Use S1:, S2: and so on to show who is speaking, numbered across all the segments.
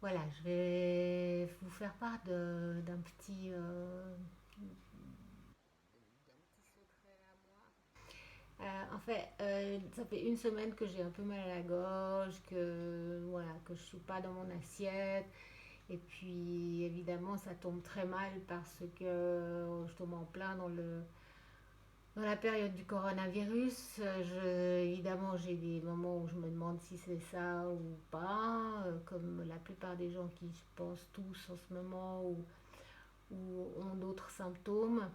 S1: Voilà, je vais vous faire part d'un petit secret à moi. En fait, ça fait une semaine que j'ai un peu mal à la gorge, que voilà, que je suis pas dans mon assiette. Et puis évidemment, ça tombe très mal parce que je tombe en plein dans la période du coronavirus. Évidemment, j'ai des moments où je me demande si c'est ça ou pas, comme la plupart des gens qui pensent tous en ce moment ou ont d'autres symptômes.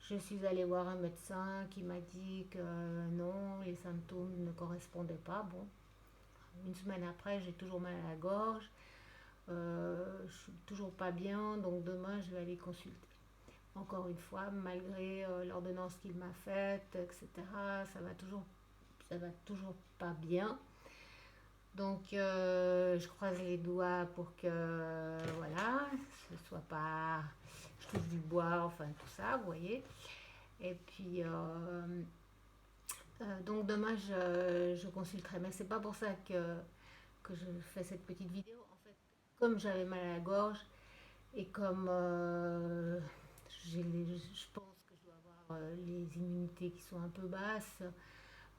S1: Je suis allée voir un médecin qui m'a dit que non, les symptômes ne correspondaient pas. Bon, une semaine après, j'ai toujours mal à la gorge. Je suis toujours pas bien, donc demain, je vais aller consulter. Encore une fois, malgré l'ordonnance qu'il m'a faite, etc., ça va toujours pas bien. Donc, je croise les doigts pour que, voilà, ce soit pas, je touche du bois, enfin tout ça, vous voyez. Et puis, donc demain, je consulterai. Mais c'est pas pour ça que je fais cette petite vidéo. En fait, comme j'avais mal à la gorge et comme je pense que je dois avoir les immunités qui sont un peu basses,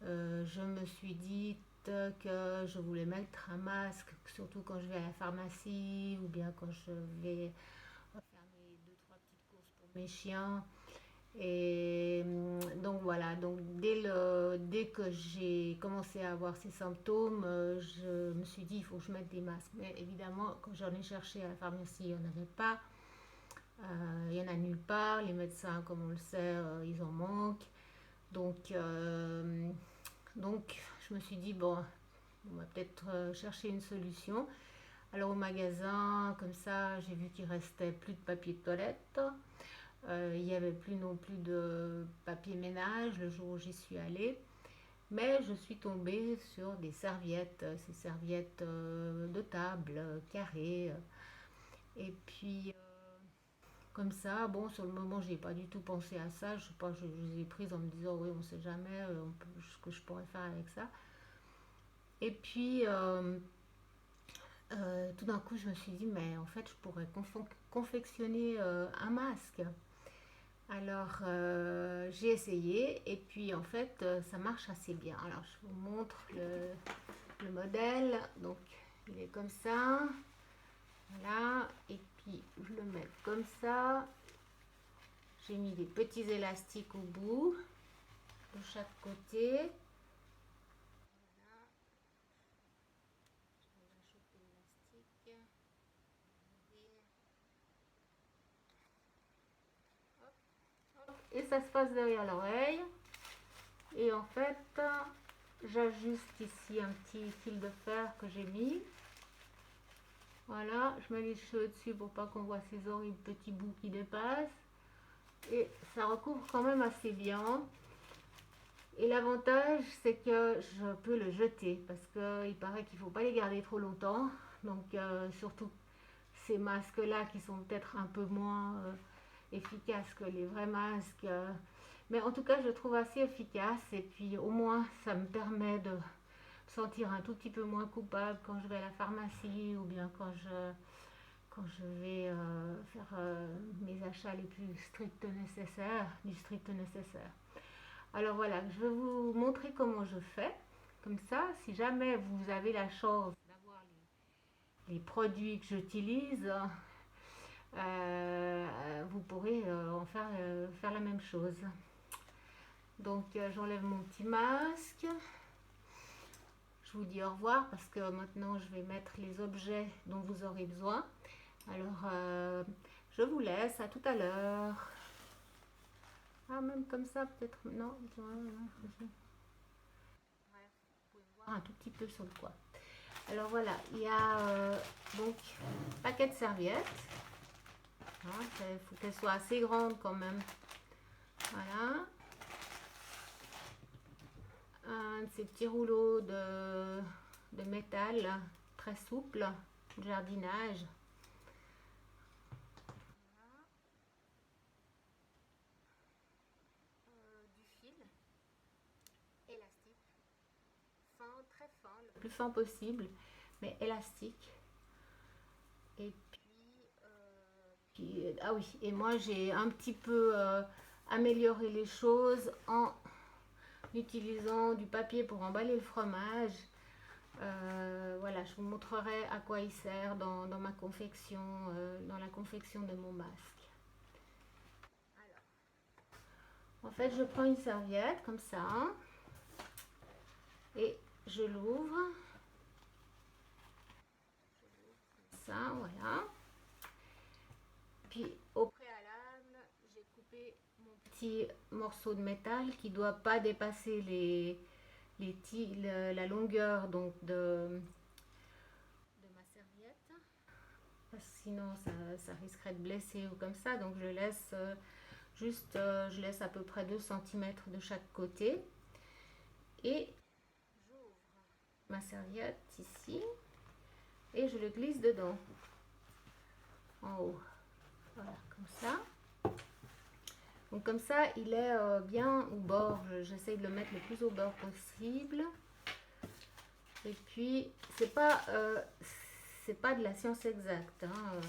S1: je me suis dit que je voulais mettre un masque, surtout quand je vais à la pharmacie ou bien quand je vais faire mes deux, trois petites courses pour mes chiens. Et donc voilà, donc dès que j'ai commencé à avoir ces symptômes, je me suis dit il faut que je mette des masques. Mais évidemment, quand j'en ai cherché à la pharmacie, il n'y en avait pas. Il y en a nulle part. Les médecins, comme on le sait, ils en manquent. Donc, euh, donc je me suis dit bon, on va peut-être chercher une solution. Alors au magasin, comme ça, j'ai vu qu'il restait plus de papier de toilette. Il n'y avait plus non plus de papier ménage le jour où j'y suis allée. Mais je suis tombée sur des serviettes, ces serviettes de table, carrées. Et puis, comme ça, bon, sur le moment, j'ai pas du tout pensé à ça. Je sais pas, je les ai prises en me disant, oui, on sait jamais ce que je pourrais faire avec ça. Et puis, tout d'un coup, je me suis dit, mais en fait, je pourrais confectionner un masque. Alors, j'ai essayé et puis en fait, ça marche assez bien. Alors, je vous montre le modèle. Donc, il est comme ça. Voilà. Et puis, je le mets comme ça. J'ai mis des petits élastiques au bout, de chaque côté. Voilà. Je vais choper l'élastique. Et ça se passe derrière l'oreille. Et en fait, j'ajuste ici un petit fil de fer que j'ai mis. Voilà, je mets les cheveux dessus pour pas qu'on voit ces horribles petits bouts qui dépassent. Et ça recouvre quand même assez bien. Et l'avantage, c'est que je peux le jeter parce qu'il paraît qu'il ne faut pas les garder trop longtemps. Donc, surtout ces masques-là qui sont peut-être un peu moins efficaces que les vrais masques. Mais en tout cas, je trouve assez efficace. Et puis, au moins, ça me permet de sentir un tout petit peu moins coupable quand je vais à la pharmacie ou bien quand je vais faire mes achats les plus stricts nécessaires, du strict nécessaire. Alors voilà, je vais vous montrer comment je fais. Comme ça, si jamais vous avez la chance d'avoir les produits que j'utilise, vous pourrez faire la même chose. Donc j'enlève mon petit masque. Je vous dis au revoir parce que maintenant je vais mettre les objets dont vous aurez besoin. Alors je vous laisse, à tout à l'heure. Ah, même comme ça, peut-être. Non, bref, vous pouvez voir un tout petit peu sur le coin. Alors voilà, il y a donc un paquet de serviettes. Il faut qu'elles soient assez grandes quand même. Voilà. Un de ces petits rouleaux de métal très souple, de jardinage. Du fil élastique, fin, très fin, le plus fin possible, mais élastique. Et ah oui, et moi j'ai un petit peu amélioré les choses en utilisant du papier pour emballer le fromage. Voilà, je vous montrerai à quoi il sert dans ma confection, dans la confection de mon masque. En fait, je prends une serviette comme ça et je l'ouvre. Ça, voilà. Puis au préalable, j'ai coupé mon petit morceau de métal qui ne doit pas dépasser la longueur donc de ma serviette. Parce que sinon, ça risquerait de blesser ou comme ça. Donc je laisse je laisse à peu près 2 cm de chaque côté. Et j'ouvre ma serviette ici et je le glisse dedans, en haut. Voilà, comme ça. Donc comme ça, il est bien au bord. J'essaye de le mettre le plus au bord possible. Et puis, c'est pas de la science exacte. Hein.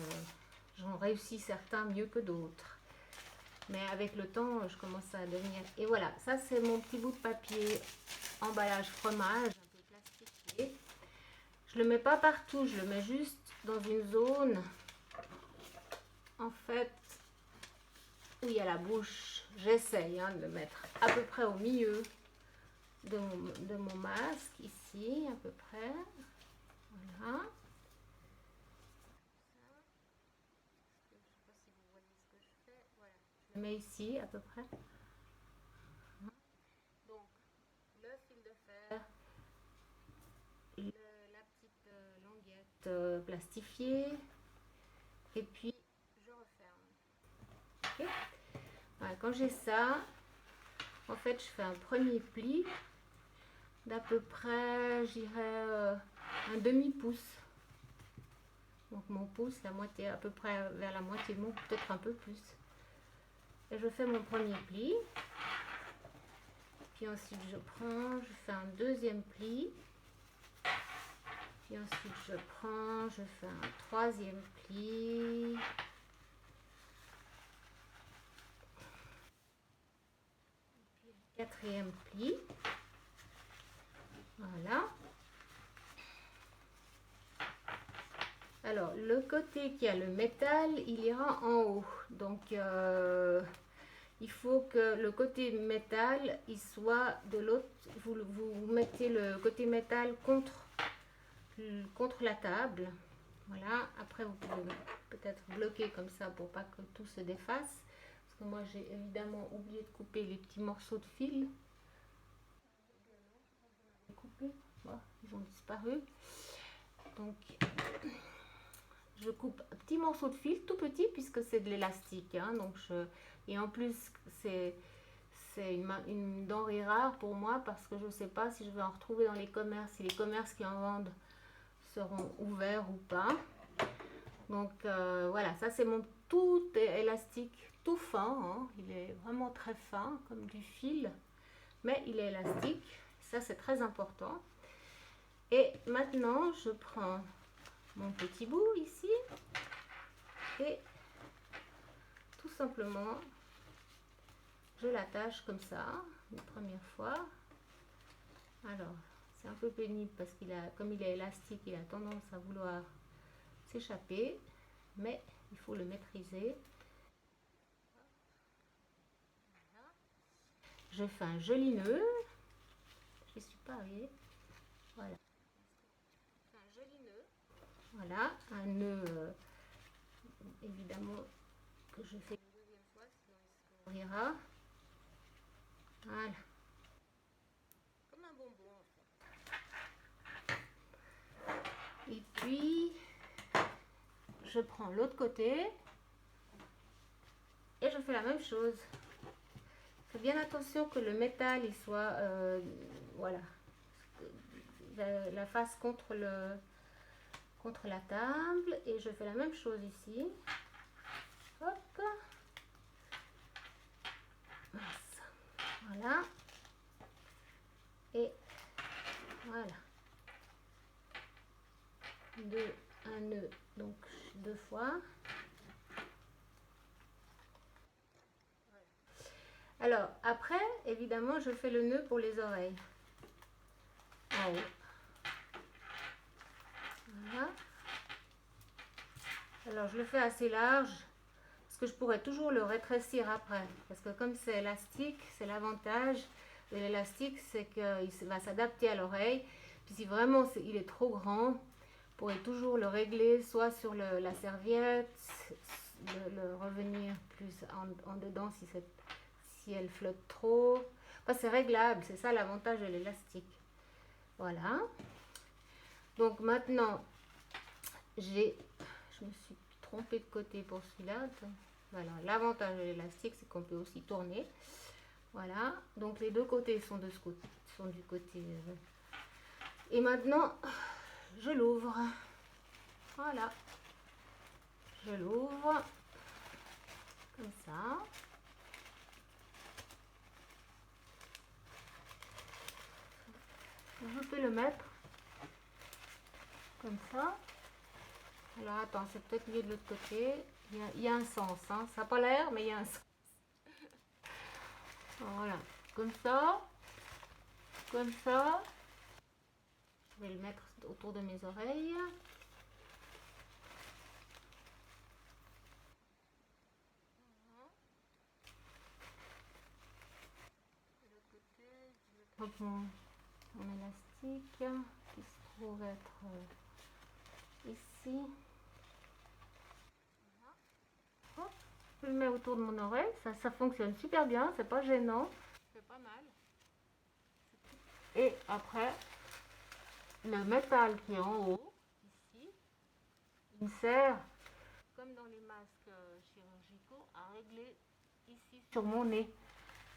S1: J'en réussis certains mieux que d'autres. Mais avec le temps, je commence à devenir... Et voilà, ça c'est mon petit bout de papier emballage fromage, un peu plastifié. Je le mets pas partout, je le mets juste dans une zone, en fait, où il y a la bouche. J'essaye de le mettre à peu près au milieu de mon masque, ici, à peu près. Voilà. Je le mets ici, à peu près. Donc, le fil de fer, la petite languette plastifiée, et puis je referme. Okay. Voilà, quand j'ai ça, en fait, je fais un premier pli d'à peu près, je dirais, un demi-pouce. Donc mon pouce, la moitié, à peu près vers la moitié de mon, peut-être un peu plus. Et je fais mon premier pli. Puis ensuite je fais un deuxième pli. Puis ensuite je fais un troisième pli. Puis un quatrième pli. Voilà. Alors, le côté qui a le métal, il ira en haut. Donc, il faut que le côté métal, il soit de l'autre. Vous mettez le côté métal contre la table. Voilà. Après, vous pouvez peut-être bloquer comme ça pour pas que tout se défasse. Parce que moi, j'ai évidemment oublié de couper les petits morceaux de fil. Bon, ils ont disparu. Donc, je coupe un petit morceau de fil, tout petit, puisque c'est de l'élastique. Hein, et en plus, c'est une denrée rare pour moi, parce que je ne sais pas si je vais en retrouver dans les commerces, si les commerces qui en vendent seront ouverts ou pas. Donc voilà, ça c'est mon tout élastique, tout fin. Hein, il est vraiment très fin, comme du fil, mais il est élastique. Ça c'est très important. Et maintenant, je prends mon petit bout ici et tout simplement je l'attache comme ça une première fois. Alors c'est un peu pénible parce comme il est élastique, il a tendance à vouloir s'échapper, mais il faut le maîtriser. Voilà. Je fais un joli nœud, je suis pas arrivée. Voilà, je fais un joli nœud. Voilà, un nœud évidemment que je fais une deuxième fois, sinon il se ouvrira. Voilà. Comme un bonbon en fait. Et puis, je prends l'autre côté et je fais la même chose. Faites bien attention que le métal il soit, voilà, la face contre la table. Et je fais la même chose ici. Hop. Voilà. Et voilà. un nœud, donc 2 fois. Alors après, évidemment, je fais le nœud pour les oreilles. En haut. Voilà. Alors je le fais assez large parce que je pourrais toujours le rétrécir après. Parce que comme c'est élastique, c'est l'avantage de l'élastique, c'est qu'il va s'adapter à l'oreille. Puis si vraiment il est trop grand, vous pourrez toujours le régler soit sur la serviette, le revenir plus en dedans si elle flotte trop. Enfin, c'est réglable, c'est ça l'avantage de l'élastique. Voilà. Donc maintenant, je me suis trompée de côté pour celui-là. Voilà, l'avantage de l'élastique, c'est qu'on peut aussi tourner. Voilà, donc les deux côtés sont de ce côté, sont du côté. Et maintenant, je l'ouvre. Voilà, je l'ouvre comme ça. Je peux le mettre comme ça. Alors attends, c'est peut-être mieux de l'autre côté. Il y a un sens, hein. Ça n'a pas l'air, mais il y a un sens. Voilà, comme ça. Comme ça. Je vais le mettre autour de mes oreilles. Mon élastique qui se trouve être ici. Hop, je le mets autour de mon oreille, ça fonctionne super bien, c'est pas gênant, c'est pas mal. Et après, le métal qui est en haut, ici, il me sert, comme dans les masques chirurgicaux, à régler ici sur mon nez.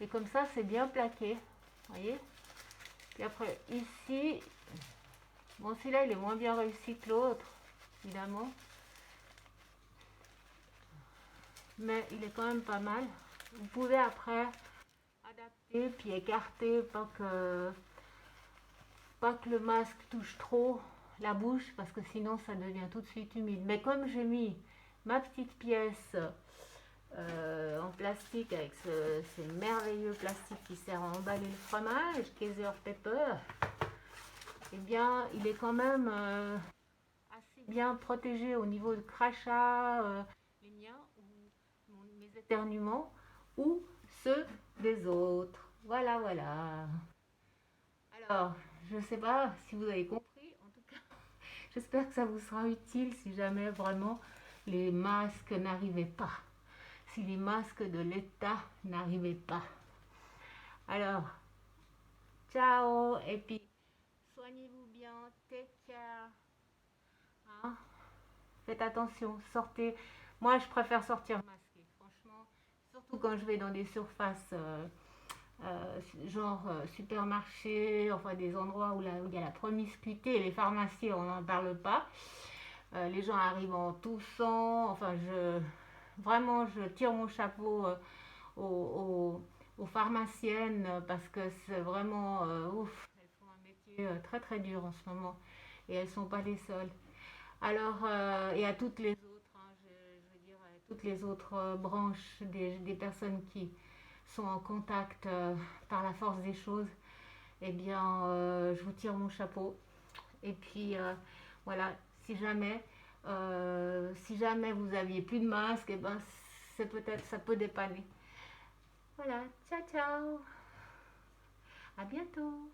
S1: Et comme ça, c'est bien plaqué, voyez. Et après, ici, bon, celui-là, il est moins bien réussi que l'autre, évidemment. Mais il est quand même pas mal. Vous pouvez après adapter puis écarter, pas que le masque touche trop la bouche, parce que sinon ça devient tout de suite humide. Mais comme j'ai mis ma petite pièce en plastique avec ce merveilleux plastique qui sert à emballer le fromage, Kaiser Pepper, eh bien il est quand même assez bien protégé au niveau de crachat, les miens, ou mes éternuements, ou ceux des autres. Voilà, voilà. Alors, je ne sais pas si vous avez compris, en tout cas, j'espère que ça vous sera utile si jamais vraiment les masques n'arrivaient pas, si les masques de l'État n'arrivaient pas. Alors, ciao, et puis soignez-vous bien, take care. Hein. Faites attention, sortez. Moi, je préfère sortir masqué, franchement, surtout quand je vais dans des surfaces genre supermarché, enfin des endroits où il y a la promiscuité, les pharmacies, on n'en parle pas. Les gens arrivent en toussant, enfin vraiment je tire mon chapeau aux pharmaciennes parce que c'est vraiment ouf, elles font un métier très très dur en ce moment et elles sont pas les seules. Alors et à toutes les autres, hein, je veux dire à toutes les autres branches des personnes qui sont en contact par la force des choses, eh bien, je vous tire mon chapeau. Et puis, voilà, si jamais vous aviez plus de masque, eh ben, c'est peut-être, ça peut dépanner. Voilà, ciao, ciao, à bientôt.